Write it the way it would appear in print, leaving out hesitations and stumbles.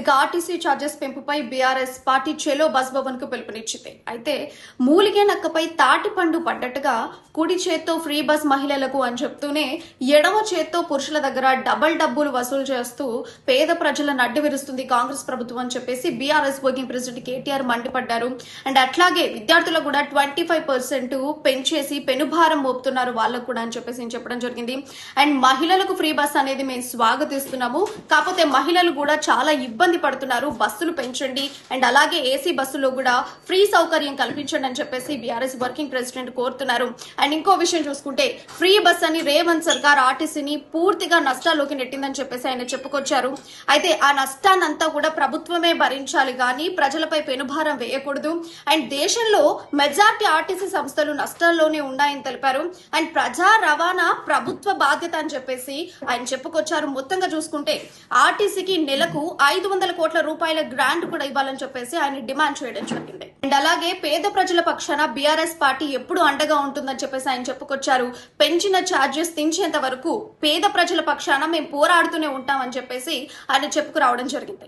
ఇక RTC charges పెంపుపై BRS party చెలో bus Bhavan కు పిలుపునిచ్చింది. అయితే మూలిగే నక్కపై తాటిపండు పడ్డట్టుగా కుడి చేత్తో ఫ్రీ బస్ మహిళలకు అని చెప్తూనే ఎడమ చేత్తో పురుషుల దగ్గర డబ్బులు వసూలు చేస్తూ పేద ప్రజల నడ్డి విరుస్తుంది కాంగ్రెస్ ప్రభుత్వం అని చెప్పేసి బీఆర్ఎస్ వర్కింగ్ ప్రెసిడెంట్ కేటీఆర్ మండిపడ్డారు. అండ్ అట్లాగే విద్యార్థులకు కూడా 25% పెంచేసి పెనుభారం మోపుతున్నారు వాళ్ళకు కూడా అని చెప్పేసి చెప్పడం జరిగింది. అండ్ మహిళలకు ఫ్రీ బస్ అనేది మేము స్వాగతిస్తున్నాము, కాకపోతే మహిళలు కూడా చాలా ఇబ్బంది పడుతున్నారు, బస్సులు పెంచండి అండ్ అలాగే ఏసీ బస్సులో కూడా ఫ్రీ సౌకర్యం కల్పించండి అని చెప్పేసి బీఆర్ఎస్ వర్కింగ్ ప్రెసిడెంట్ కోరుతున్నారు. అండ్ ఇంకో విషయం చూసుకుంటే ఫ్రీ బస్ అని రేవంత్ సర్కార్ ఆర్టీసీని పూర్తిగా నష్టాల్లోకి నెట్టిందని చెప్పేసి ఆయన చెప్పుకొచ్చారు. అయితే ఆ నష్టాన్నంతా కూడా ప్రభుత్వమే భరించాలి కానీ ప్రజలపై పెనుభారం వేయకూడదు. అండ్ దేశంలో మెజార్టీ ఆర్టీసీ సంస్థలు నష్టాల్లోనే ఉన్నాయని తెలిపారు. అండ్ ప్రజా రవాణా ప్రభుత్వ బాధ్యత అని చెప్పేసి ఆయన చెప్పుకొచ్చారు. మొత్తంగా చూసుకుంటే ఆర్టీసీకి నెలకు 500 కోట్ల రూపాయల గ్రాంట్ కూడా ఇవ్వాలని చెప్పేసి ఆయన డిమాండ్ చేయడం జరిగింది. అండ్ అలాగే పేద ప్రజల పక్షాన బీఆర్ఎస్ పార్టీ ఎప్పుడు అండగా ఉంటుందని చెప్పేసి ఆయన చెప్పుకొచ్చారు. పెంచిన ఛార్జెస్ దించేంత వరకు పేద ప్రజల పక్షాన మేము పోరాడుతూనే ఉంటామని చెప్పేసి ఆయన చెప్పుకురావడం జరిగింది.